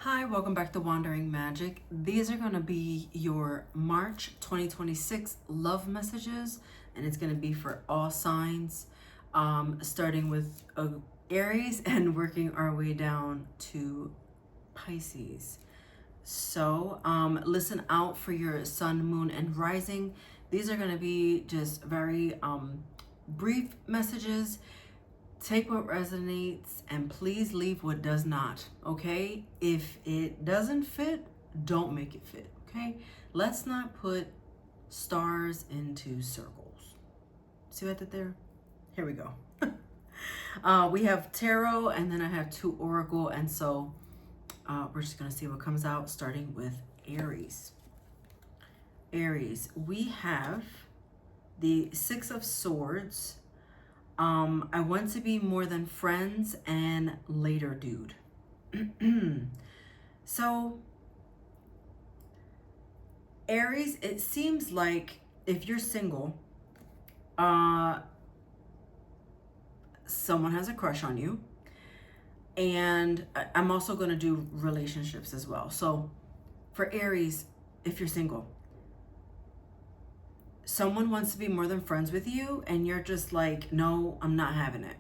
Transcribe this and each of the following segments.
Hi, welcome back to Wandering Magic. These are going to be your March 2026 love messages, and it's going to be for all signs, starting with Aries and working our way down to Pisces. So listen out for your sun, moon, and rising. These are going to be just very brief messages. Take what resonates and please leave what does not, okay? If it doesn't fit, don't make it fit, okay? Let's not put stars into circles. See what I did there? Here we go. We have tarot and then I have two oracle, and so we're just gonna see what comes out, starting with Aries. Aries, we have the Six of Swords. I want to be more than friends and later dude. So Aries, it seems like if you're single, someone has a crush on you. And I'm also going to do relationships as well. So for Aries, if you're single, someone wants to be more than friends with you and you're just like, no, I'm not having it.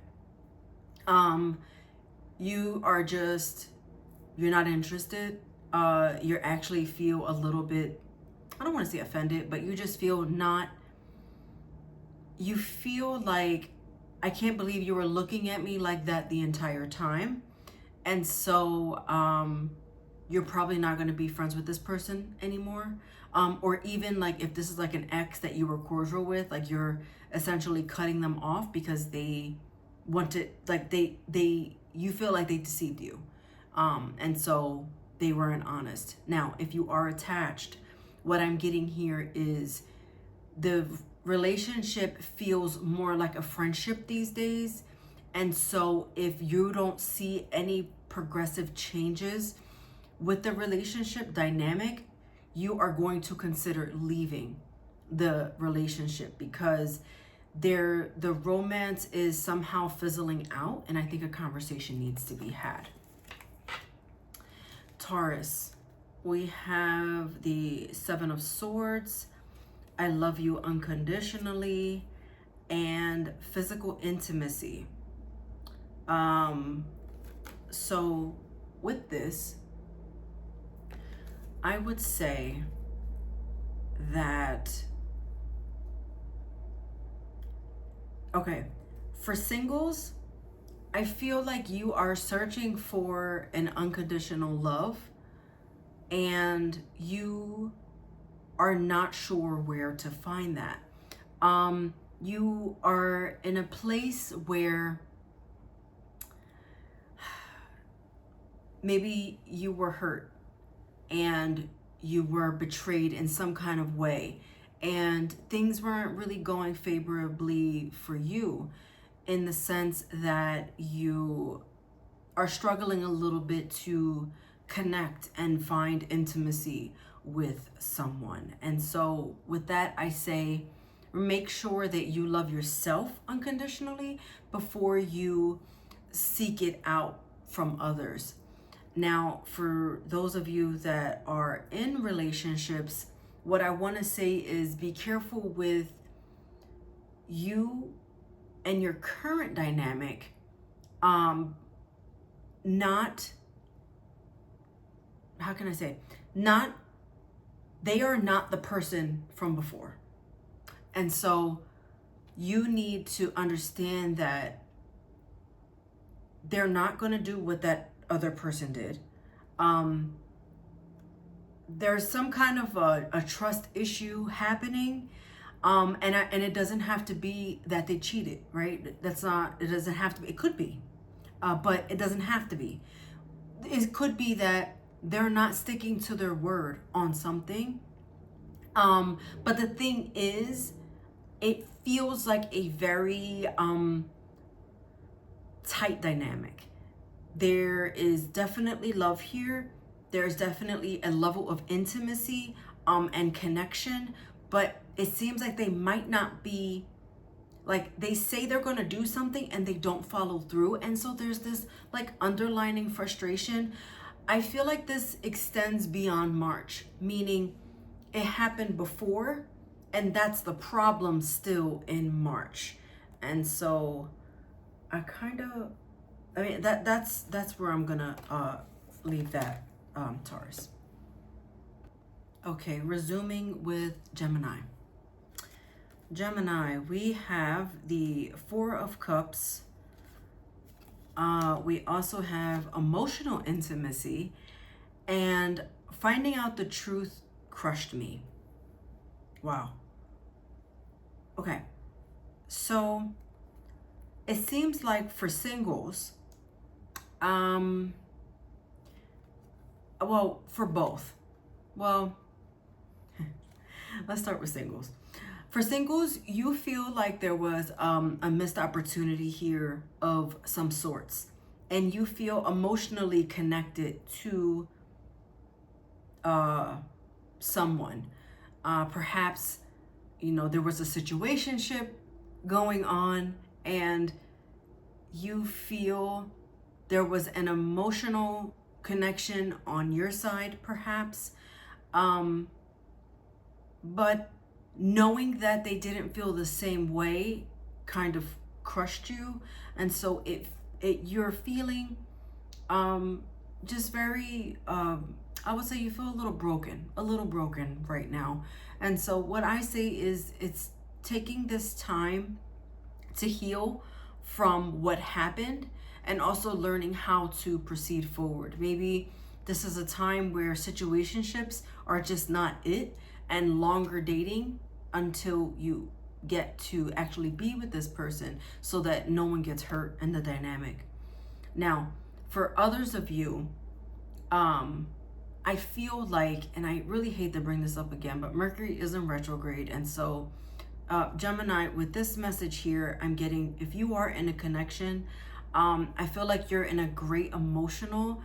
You are just, you're not interested. You actually feel a little bit, I don't want to say offended, but you just feel not, you feel like, I can't believe you were looking at me like that the entire time. And so you're probably not going to be friends with this person anymore. Or even like if this is like an ex that you were cordial with, like you're essentially cutting them off because they want to, like you feel like they deceived you. And so they weren't honest. Now, if you are attached, what I'm getting here is the relationship feels more like a friendship these days. And so if you don't see any progressive changes with the relationship dynamic, you are going to consider leaving the relationship because the romance is somehow fizzling out, and I think a conversation needs to be had. Taurus, we have the Seven of Swords. I love you unconditionally, and physical intimacy. So with this, I would say that, okay, for singles, I feel like you are searching for an unconditional love and you are not sure where to find that. You are in a place where maybe you were hurt and you were betrayed in some kind of way and things weren't really going favorably for you, in the sense that you are struggling a little bit to connect and find intimacy with someone. And so with that, I say make sure that you love yourself unconditionally before you seek it out from others. Now, for those of you that are in relationships, what I want to say is be careful with you and your current dynamic. Not, how can I say, not, they are not the person from before. And so you need to understand that they're not going to do what that other person did. There's some kind of a trust issue happening, and it doesn't have to be that they cheated, right? That's not, it doesn't have to be, it could be, but it doesn't have to be. It could be that they're not sticking to their word on something, but the thing is, it feels like a very tight dynamic. There is definitely love here. There's definitely a level of intimacy and connection, but it seems like they might not be, like they say they're going to do something and they don't follow through. And so there's this like underlining frustration. I feel like this extends beyond March, meaning it happened before, and that's the problem still in March. And so that's where I'm gonna leave that, Taurus. Okay, resuming with Gemini. Gemini, we have the Four of Cups. We also have emotional intimacy, and finding out the truth crushed me. Wow. Okay, so it seems like for singles, well, for both. Well, let's start with singles. For singles, you feel like there was a missed opportunity here of some sorts, and you feel emotionally connected to someone. Perhaps, you know, there was a situationship going on, and you feel there was an emotional connection on your side, perhaps. But knowing that they didn't feel the same way kind of crushed you. And so you're feeling just very, I would say you feel a little broken right now. And so what I say is it's taking this time to heal from what happened, and also learning how to proceed forward. Maybe this is a time where situationships are just not it, and longer dating until you get to actually be with this person so that no one gets hurt in the dynamic. Now, for others of you, I feel like, and I really hate to bring this up again, but Mercury is in retrograde. And so Gemini, with this message here, I'm getting, if you are in a connection, I feel like you're in a great emotional,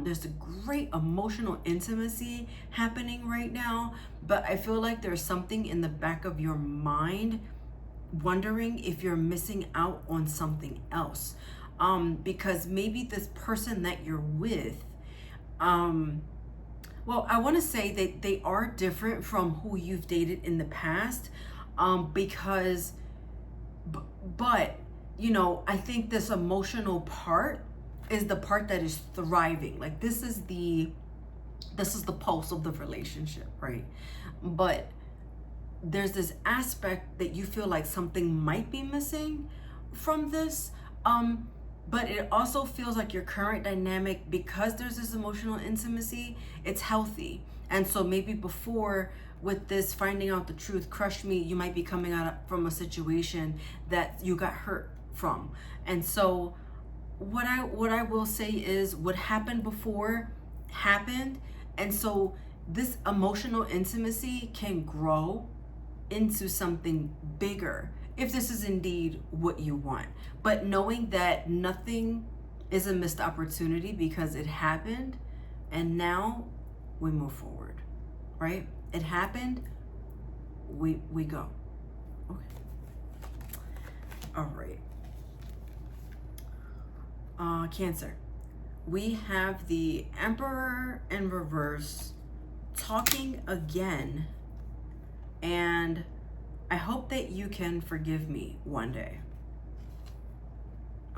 there's a great emotional intimacy happening right now, but I feel like there's something in the back of your mind wondering if you're missing out on something else. Because maybe this person that you're with, well, I want to say that they are different from who you've dated in the past, because, but, you know, I think this emotional part is the part that is thriving. Like this is the pulse of the relationship, right? But there's this aspect that you feel like something might be missing from this. But it also feels like your current dynamic, because there's this emotional intimacy, it's healthy. And so maybe before, with this finding out the truth crushed me, you might be coming out from a situation that you got hurt from. And so what I will say is what happened before happened. And so this emotional intimacy can grow into something bigger if this is indeed what you want. But knowing that nothing is a missed opportunity because it happened, and now we move forward, right? It happened, we go. Okay. All right. Cancer. We have the Emperor in reverse talking again, and I hope that you can forgive me one day.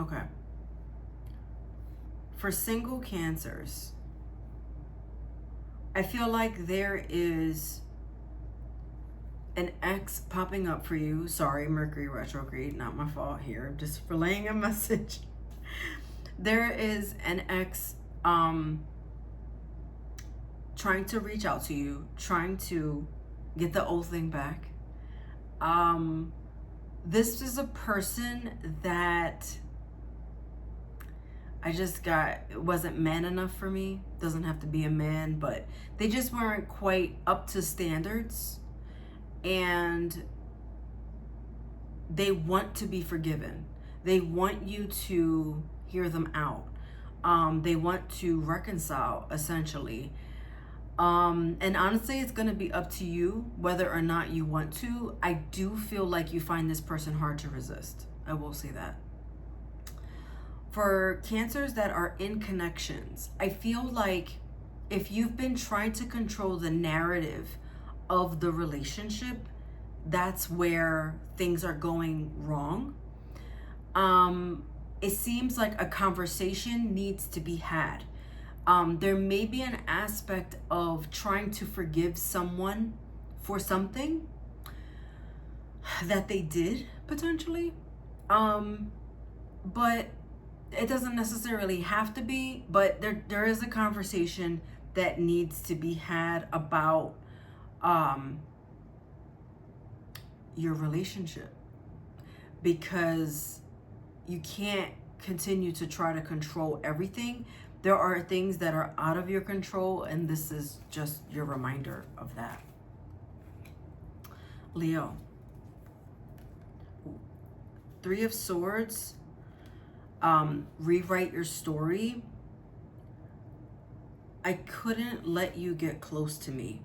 Okay. For single Cancers, I feel like there is an ex popping up for you. Sorry, Mercury retrograde, not my fault here. I'm just relaying a message. There is an ex trying to reach out to you, trying to get the old thing back. This is a person that it wasn't man enough for me. Doesn't have to be a man, but they just weren't quite up to standards, and they want to be forgiven. They want you to hear them out. They want to reconcile, essentially. And honestly, it's going to be up to you whether or not you want to. I do feel like you find this person hard to resist. I will say that. For Cancers that are in connections, I feel like if you've been trying to control the narrative of the relationship, that's where things are going wrong. It seems like a conversation needs to be had. There may be an aspect of trying to forgive someone for something that they did potentially. But it doesn't necessarily have to be, but there is a conversation that needs to be had about your relationship, because you can't continue to try to control everything. There are things that are out of your control, and this is just your reminder of that. Leo. Three of Swords. Rewrite your story. I couldn't let you get close to me.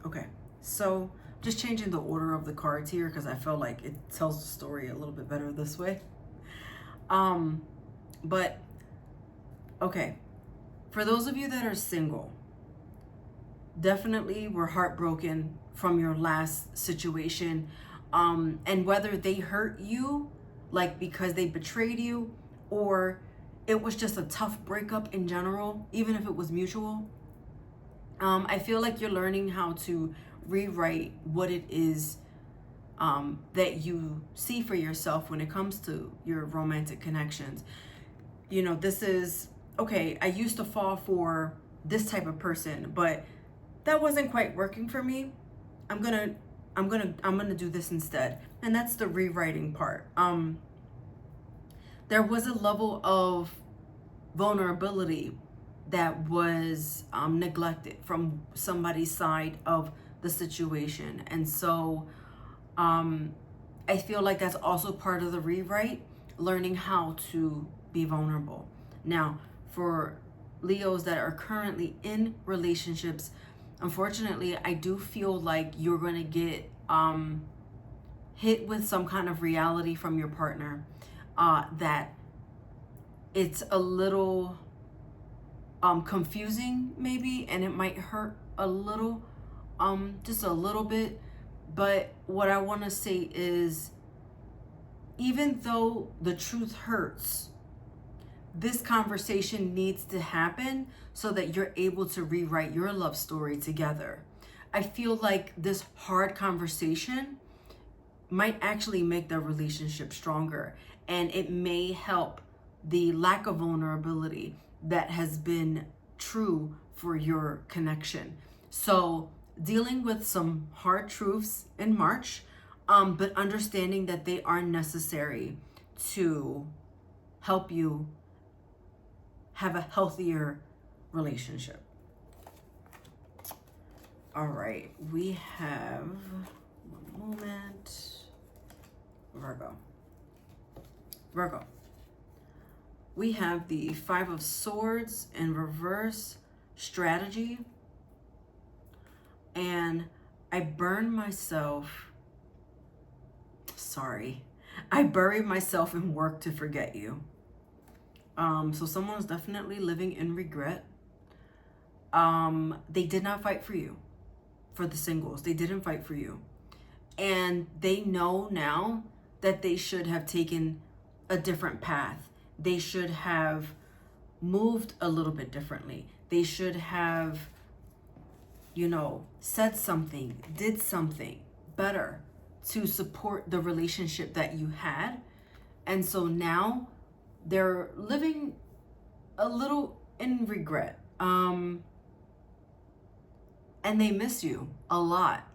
Okay, so just changing the order of the cards here because I felt like it tells the story a little bit better this way. But okay, for those of you that are single, definitely were heartbroken from your last situation, and whether they hurt you, like because they betrayed you, or it was just a tough breakup in general, even if it was mutual. I feel like you're learning how to rewrite what it is that you see for yourself when it comes to your romantic connections. You know, this is, okay, I used to fall for this type of person, but that wasn't quite working for me. I'm gonna do this instead. And that's the rewriting part. There was a level of vulnerability that was neglected from somebody's side of the situation. And so I feel like that's also part of the rewrite, learning how to be vulnerable. Now, for Leos that are currently in relationships, unfortunately, I do feel like you're going to get hit with some kind of reality from your partner that it's a little confusing maybe, and it might hurt a little, just a little bit. But what I want to say is, even though the truth hurts, this conversation needs to happen so that you're able to rewrite your love story together. I feel like this hard conversation might actually make the relationship stronger, and it may help the lack of vulnerability that has been true for your connection. So dealing with some hard truths in March, but understanding that they are necessary to help you have a healthier relationship. All right, we have, one moment, Virgo. We have the Five of Swords in reverse, strategy, and I buried myself in work to forget you. So someone's definitely living in regret. They did not fight for you. For the singles, they didn't fight for you. And they know now that they should have taken a different path. They should have moved a little bit differently. They should have, said something, did something better to support the relationship that you had. And so now they're living a little in regret. And they miss you a lot.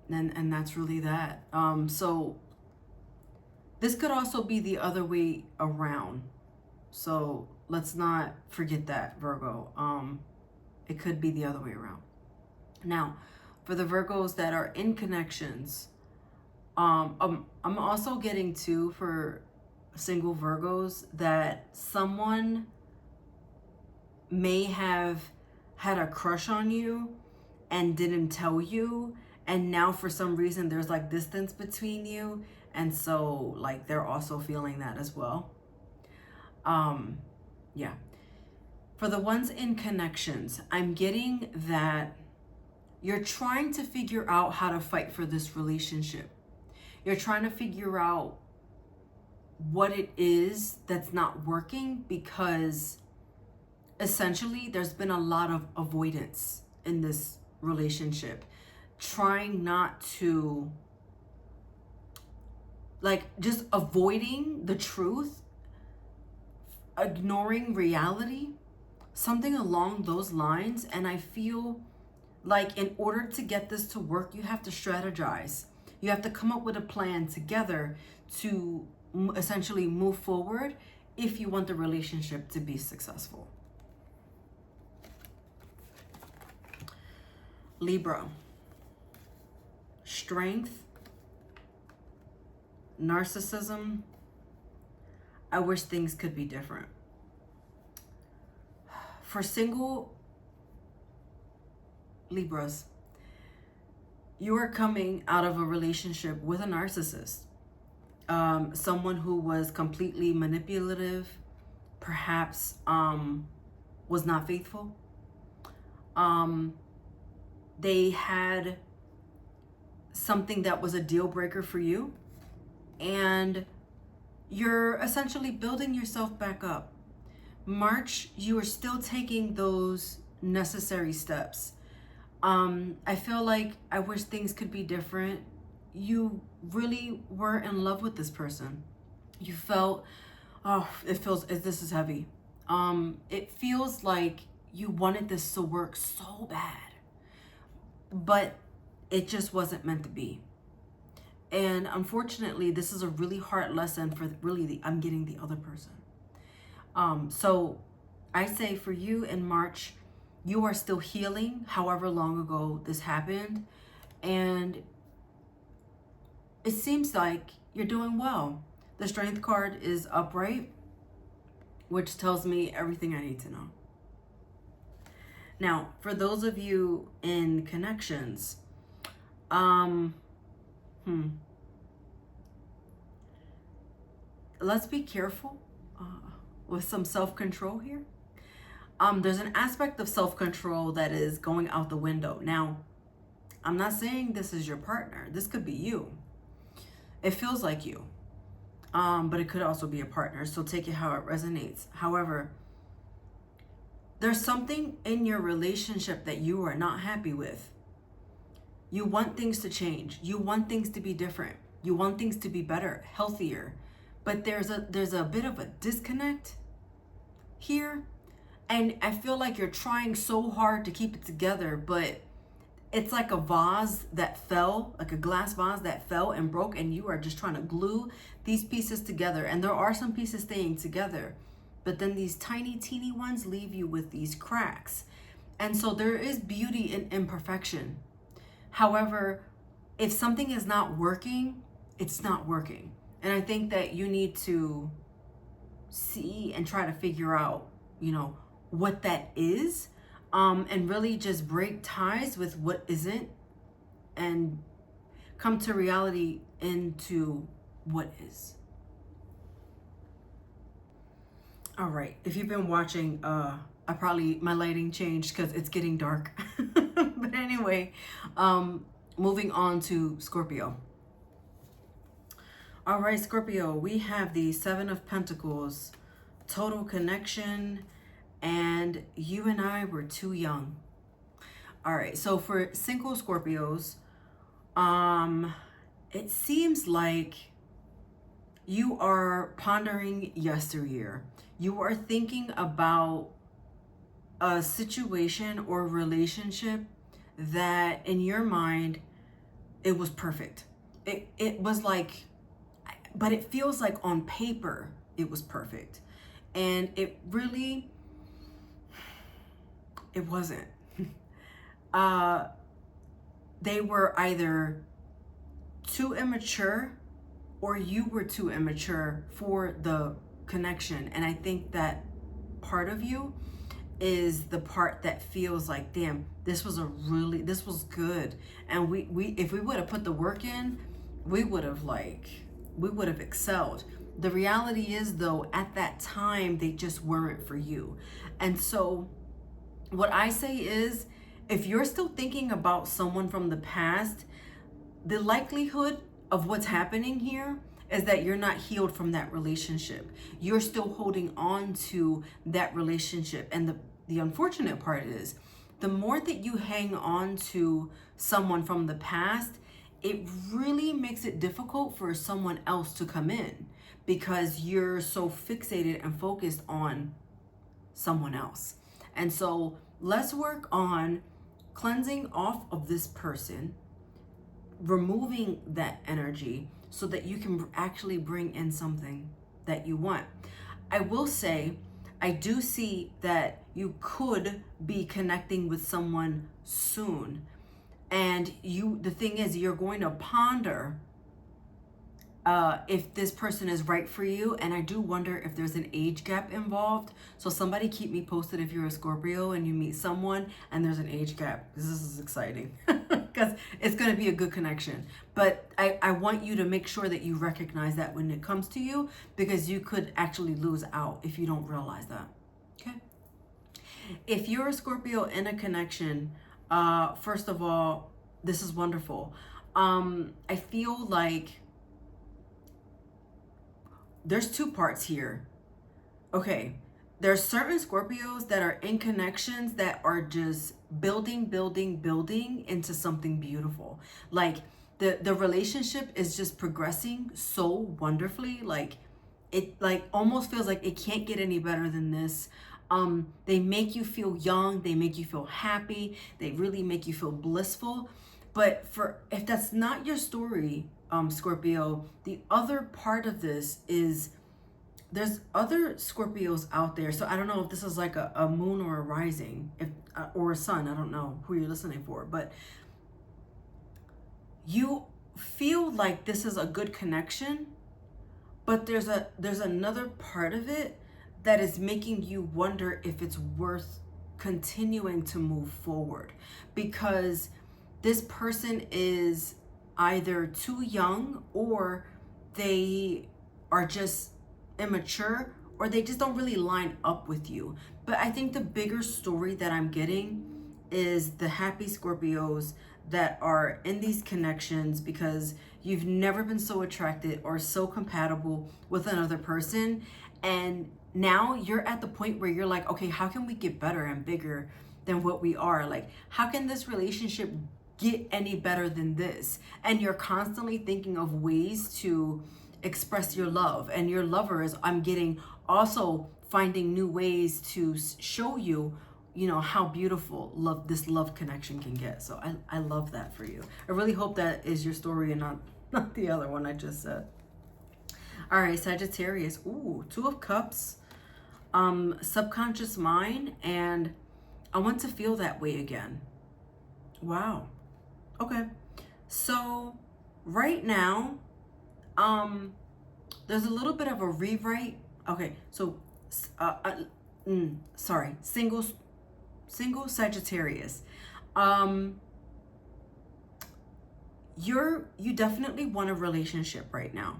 And that's really that. So this could also be the other way around. So let's not forget that, Virgo. It could be the other way around. Now, for the Virgos that are in connections, I'm also getting too, for single Virgos, that someone may have had a crush on you and didn't tell you, and now for some reason there's like distance between you, And so like they're also feeling that as well. Yeah. For the ones in connections, I'm getting that you're trying to figure out how to fight for this relationship. You're trying to figure out what it is that's not working, because essentially there's been a lot of avoidance in this relationship. Trying not to, like, just avoiding the truth, ignoring reality, something along those lines. And I feel like in order to get this to work, you have to strategize. You have to come up with a plan together to essentially move forward if you want the relationship to be successful. Libra. Strength. Narcissism. I wish things could be different. For single Libras, you are coming out of a relationship with a narcissist. Someone who was completely manipulative, perhaps was not faithful. They had something that was a deal breaker for you, and you're essentially building yourself back up. March, you are still taking those necessary steps. I feel like I wish things could be different. You really were in love with this person. You felt, oh, this is heavy. It feels like you wanted this to work so bad, but it just wasn't meant to be. And unfortunately, this is a really hard lesson for I'm getting the other person. So I say for you in March, you are still healing, however long ago this happened. And it seems like you're doing well. The Strength card is upright, which tells me everything I need to know. Now, for those of you in connections, let's be careful with some self-control here. There's an aspect of self-control that is going out the window. Now, I'm not saying this is your partner. This could be you. It feels like you, but it could also be a partner. So take it how it resonates. However, there's something in your relationship that you are not happy with. You want things to change. You want things to be different. You want things to be better, healthier. But there's a bit of a disconnect here. And I feel like you're trying so hard to keep it together, but it's like a vase that fell, like a glass vase that fell and broke, and you are just trying to glue these pieces together. And there are some pieces staying together, but then these tiny, teeny ones leave you with these cracks. And so there is beauty in imperfection. However, if something is not working, it's not working. And I think that you need to see and try to figure out, what that is, and really just break ties with what isn't and come to reality into what is. All right, if you've been watching, my lighting changed because it's getting dark. But anyway, moving on to Scorpio. All right, Scorpio, we have the Seven of Pentacles, total connection, and you and I were too young. All right, so for single Scorpios, it seems like you are pondering yesteryear. You are thinking about a situation or relationship that in your mind, it was perfect. It was like, but it feels like on paper, it was perfect. And it really, it wasn't. They were either too immature or you were too immature for the connection. And I think that part of you is the part that feels like, damn, this was good. And we if we would have put the work in, we would have we would have excelled. The reality is, though, at that time, they just weren't for you. And so what I say is, if you're still thinking about someone from the past, the likelihood of what's happening here is that you're not healed from that relationship. You're still holding on to that relationship. And the unfortunate part is, the more that you hang on to someone from the past, it really makes it difficult for someone else to come in, because you're so fixated and focused on someone else. And so let's work on cleansing off of this person, removing that energy so that you can actually bring in something that you want. I will say, I do see that you could be connecting with someone soon. And the thing is, you're going to ponder if this person is right for you. And I do wonder if there's an age gap involved. So somebody keep me posted if you're a Scorpio and you meet someone and there's an age gap. This is exciting because it's going to be a good connection. But I want you to make sure that you recognize that when it comes to you, because you could actually lose out if you don't realize that. Okay. If you're a Scorpio in a connection, first of all, this is wonderful. I feel like there's two parts here. Okay, there's certain Scorpios that are in connections that are just building into something beautiful. Like the relationship is just progressing so wonderfully. Like it almost feels like it can't get any better than this. They make you feel young, they make you feel happy, they really make you feel blissful. But if that's not your story, Scorpio, the other part of this is there's other Scorpios out there. So I don't know if this is like a moon or a rising, or a sun. I don't know who you're listening for, but you feel like this is a good connection, but there's another part of it that is making you wonder if it's worth continuing to move forward, because this person is either too young, or they are just immature, or they just don't really line up with you. But I think the bigger story that I'm getting is the happy Scorpios that are in these connections because you've never been so attracted or so compatible with another person. And now you're at the point where you're like, okay, how can we get better and bigger than what we are? Like, how can this relationship get any better than this? And you're constantly thinking of ways to express your love, and your lover is, I'm getting, also finding new ways to show you, how beautiful this love connection can get. So I love that for you. I really hope that is your story and not the other one I just said. All right, Sagittarius. Ooh, Two of Cups, subconscious mind, and I want to feel that way again. Wow. Okay, so right now, there's a little bit of a rewrite. Okay, so, single Sagittarius. You definitely want a relationship right now.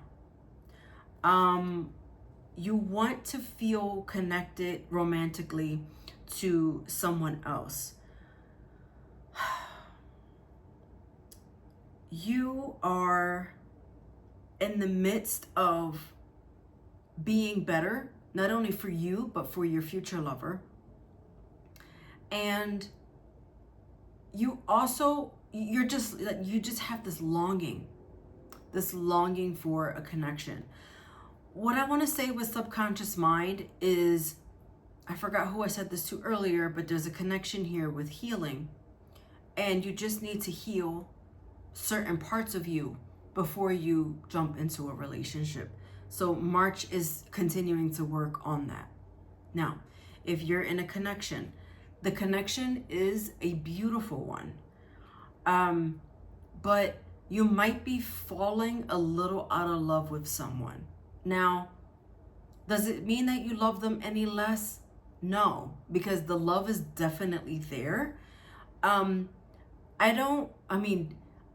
You want to feel connected romantically to someone else. You are in the midst of being better, not only for you, but for your future lover. And you just have this longing for a connection. What I want to say with subconscious mind is, I forgot who I said this to earlier, but there's a connection here with healing. And you just need to heal certain parts of you before you jump into a relationship. So March is continuing to work on that. Now, if you're in a connection, the connection is a beautiful one. But you might be falling a little out of love with someone. Now, does it mean that you love them any less? No, because the love is definitely there. I don't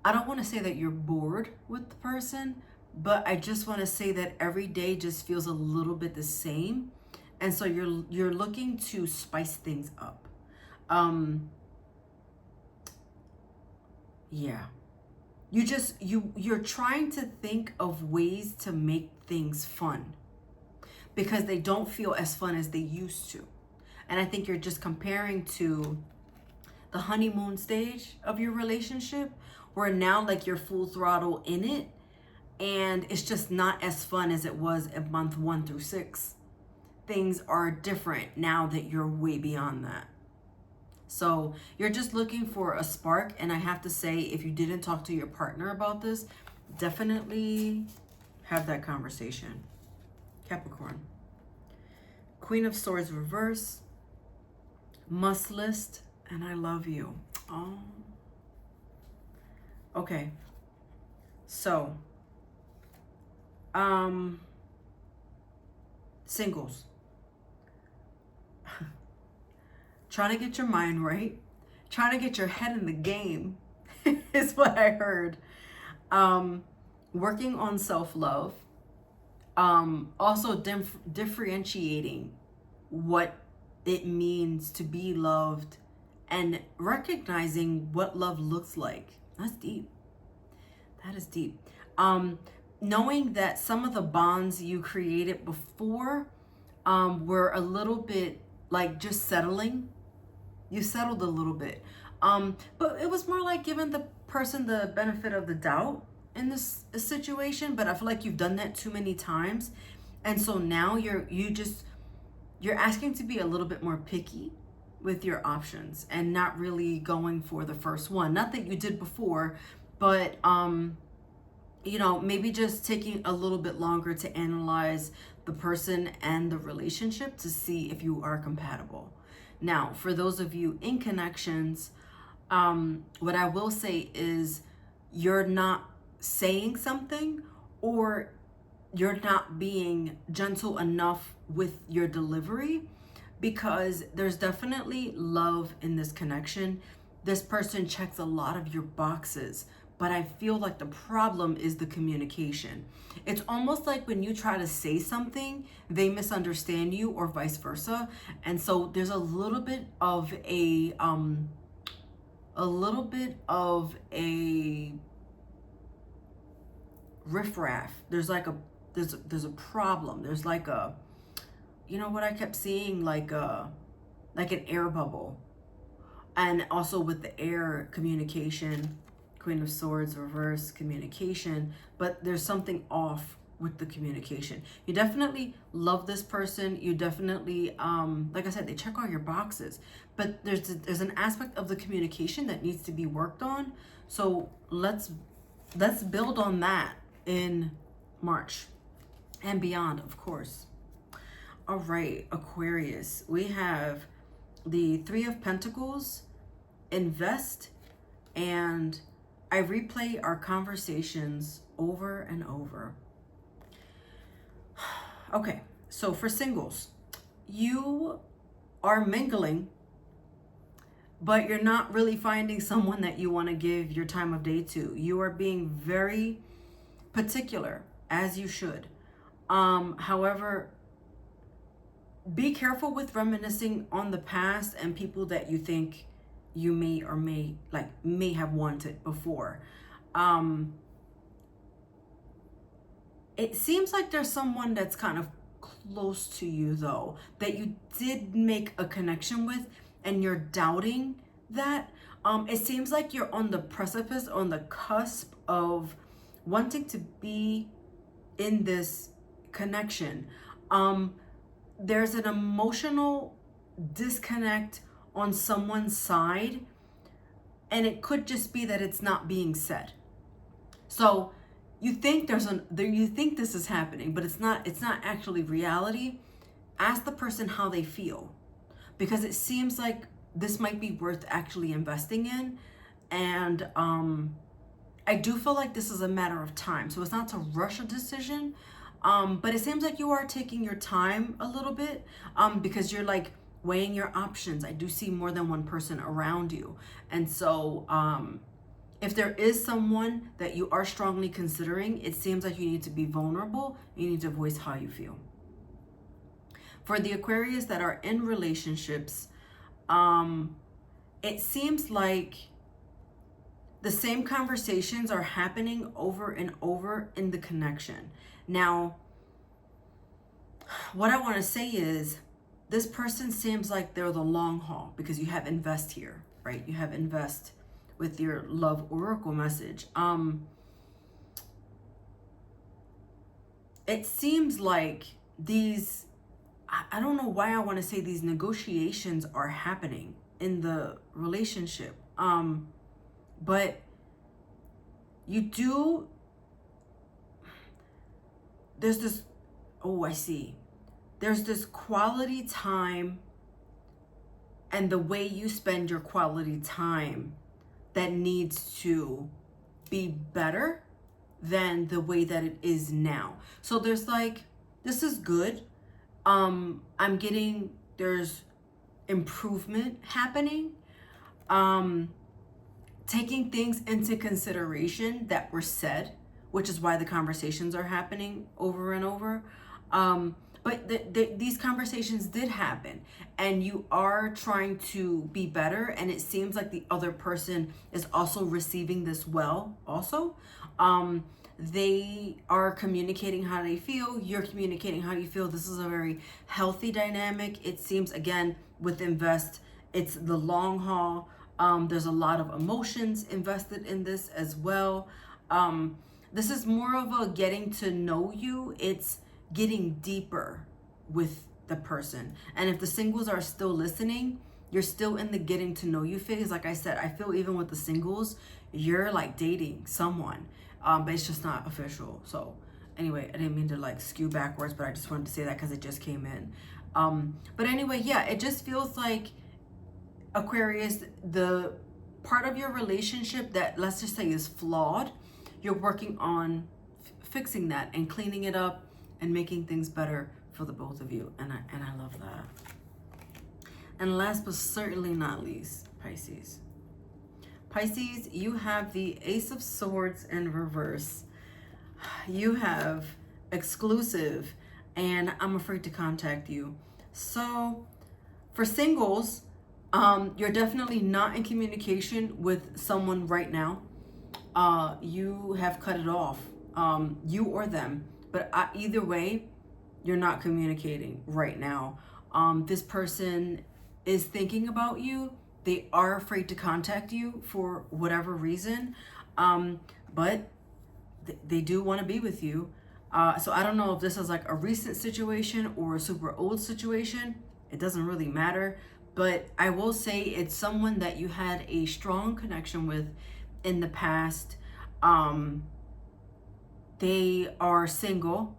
want to say that you're bored with the person, but I just want to say that every day just feels a little bit the same. And so you're looking to spice things up. Yeah. You're trying to think of ways to make things fun because they don't feel as fun as they used to. And I think you're just comparing to the honeymoon stage of your relationship where now like you're full throttle in it and it's just not as fun as it was at month 1 through 6. Things are different now that you're way beyond that. So you're just looking for a spark. And I have to say, if you didn't talk to your partner about this, definitely have that conversation. Capricorn. Queen of Swords reverse. Must list. And I love you. Oh. Okay. So. Singles. Trying to get your mind right. Trying to get your head in the game is what I heard. Working on self-love. Also differentiating what it means to be loved and recognizing what love looks like. That's deep. That is deep. Knowing that some of the bonds you created before were a little bit like just settling. You settled a little bit. But it was more like giving the person the benefit of the doubt in this situation. But I feel like you've done that too many times. And so now you're asking to be a little bit more picky with your options and not really going for the first one. Not that you did before, but maybe just taking a little bit longer to analyze the person and the relationship to see if you are compatible. Now, for those of you in connections, what I will say is you're not saying something or you're not being gentle enough with your delivery because there's definitely love in this connection. This person checks a lot of your boxes, but I feel like the problem is the communication. It's almost like when you try to say something, they misunderstand you or vice versa. And so there's a little bit of a riffraff. There's a problem. There's like a, what I kept seeing, like an air bubble. And also with the air, communication, Queen of Swords, reverse communication, but there's something off with the communication. You definitely love this person. You definitely, like I said, they check all your boxes, but there's an aspect of the communication that needs to be worked on. So let's build on that in March and beyond, of course. All right, Aquarius, we have the 3 of Pentacles, invest, and I replay our conversations over and over. Okay, so for singles, you are mingling, but you're not really finding someone that you want to give your time of day to. You are being very particular, as you should. However, be careful with reminiscing on the past and people that you think you may have wanted before. It seems like there's someone that's kind of close to you though, that you did make a connection with and you're doubting that. It seems like you're on the precipice, on the cusp of wanting to be in this connection. There's an emotional disconnect on someone's side, and it could just be that it's not being said. So you think you think this is happening, but it's not actually reality. Ask the person how they feel, because it seems like this might be worth actually investing in. And I do feel like this is a matter of time. So it's not to rush a decision, but it seems like you are taking your time a little bit, because you're like weighing your options. I do see more than one person around you. And so If there is someone that you are strongly considering, it seems like you need to be vulnerable. You need to voice how you feel. For the Aquarius that are in relationships, it seems like the same conversations are happening over and over in the connection. Now, what I want to say is, this person seems like they're the long haul, because you have invest here, right? You have invest with your love oracle message. It seems like these, I don't know why I want to say these negotiations are happening in the relationship. But you do, there's this, oh, I see. There's this quality time, and the way you spend your quality time that needs to be better than the way that it is now. So there's like, this is good. I'm getting, there's improvement happening. Taking things into consideration that were said, which is why the conversations are happening over and over. But these conversations did happen, and you are trying to be better, and it seems like the other person is also receiving this well also. They are communicating how they feel, you're communicating how you feel. This is a very healthy dynamic. It seems, again, with invest, it's the long haul. There's a lot of emotions invested in this as well. This is more of a getting to know you. It's getting deeper with the person. And if the singles are still listening, you're still in the getting to know you phase. Like I said, I feel even with the singles, you're like dating someone, but it's just not official. So anyway, I didn't mean to like skew backwards, but I just wanted to say that because it just came in. But anyway, yeah, it just feels like, Aquarius, the part of your relationship that, let's just say, is flawed, you're working on fixing that and cleaning it up and making things better for the both of you. And I love that. And last but certainly not least, Pisces. Pisces, you have the Ace of Swords in reverse. You have exclusive, and I'm afraid to contact you. So for singles, you're definitely not in communication with someone right now. You have cut it off, you or them. But either way, you're not communicating right now. This person is thinking about you. They are afraid to contact you for whatever reason. But they do want to be with you. So I don't know if this is like a recent situation or a super old situation. It doesn't really matter. But I will say it's someone that you had a strong connection with in the past. They are single.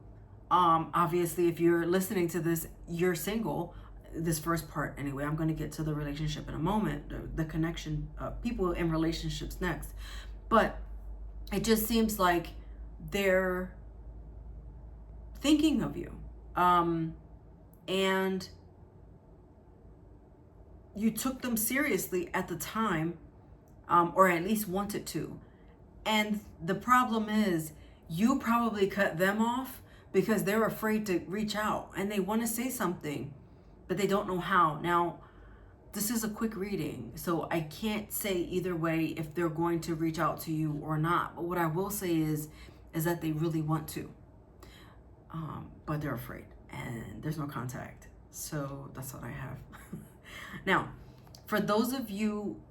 Obviously, if you're listening to this, you're single. This first part, anyway. I'm going to get to the relationship in a moment, the connection, people in relationships next. But it just seems like they're thinking of you. And you took them seriously at the time, or at least wanted to. And the problem is, you probably cut them off because they're afraid to reach out and they want to say something, but they don't know how. Now, this is a quick reading, so I can't say either way if they're going to reach out to you or not. But what I will say is that they really want to, but they're afraid and there's no contact. So that's what I have. Now, for those of you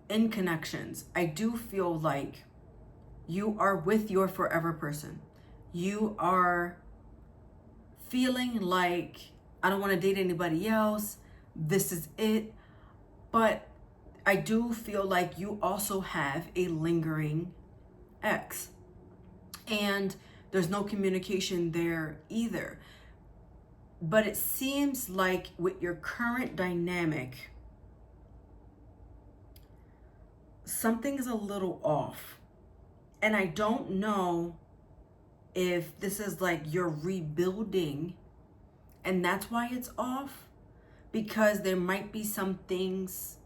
in connections, I do feel like you are with your forever person. You are feeling like, I don't want to date anybody else. This is it. But I do feel like you also have a lingering ex. And there's no communication there either. But it seems like with your current dynamic, something is a little off. And I don't know if this is like you're rebuilding and that's why it's off, because there might be some things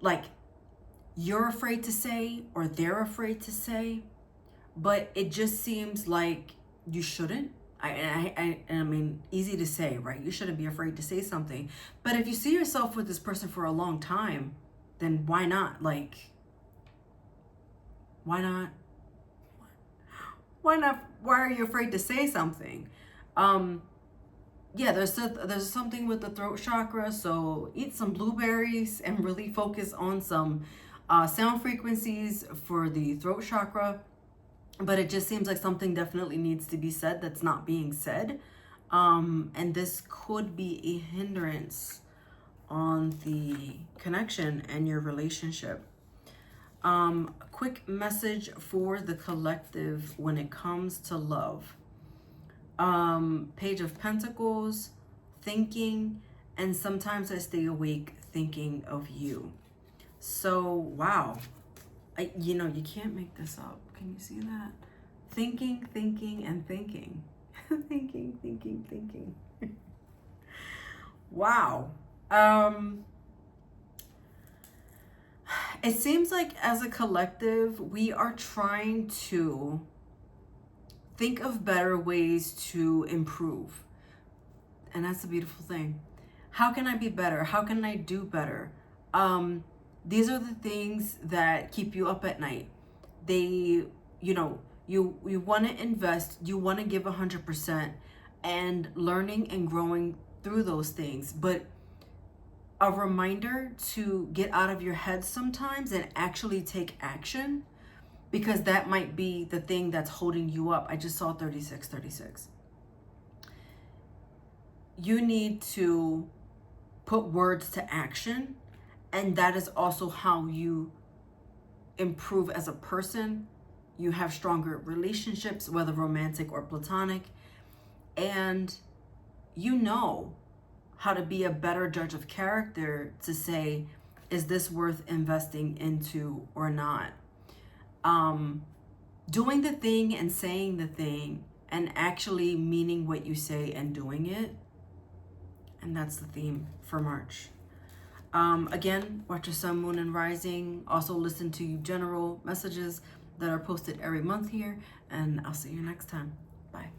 like you're afraid to say or they're afraid to say, but it just seems like you shouldn't. I mean, easy to say, right? You shouldn't be afraid to say something. But if you see yourself with this person for a long time, then why not? Like, why not? Why not? Why are you afraid to say something? Yeah, there's something with the throat chakra. So eat some blueberries and really focus on some sound frequencies for the throat chakra. But it just seems like something definitely needs to be said that's not being said. And this could be a hindrance on the connection and your relationship. Quick message for the collective when it comes to love. Page of Pentacles, thinking, and sometimes I stay awake thinking of you. So, wow. You know, you can't make this up. Can you see that? Thinking, thinking, and thinking. Thinking, thinking, thinking. Wow. It seems like as a collective, we are trying to think of better ways to improve. And that's a beautiful thing. How can I be better? How can I do better? These are the things that keep you up at night. They, you know, you want to invest, you want to give 100% and learning and growing through those things. But a reminder to get out of your head sometimes and actually take action, because that might be the thing that's holding you up. I just saw 3636. You need to put words to action, and that is also how you improve as a person. You have stronger relationships, whether romantic or platonic, and you know how to be a better judge of character to say, is this worth investing into or not? Doing the thing and saying the thing and actually meaning what you say and doing it. And that's the theme for March. Again, watch your sun, moon, and rising. Also listen to general messages that are posted every month here. And I'll see you next time. Bye.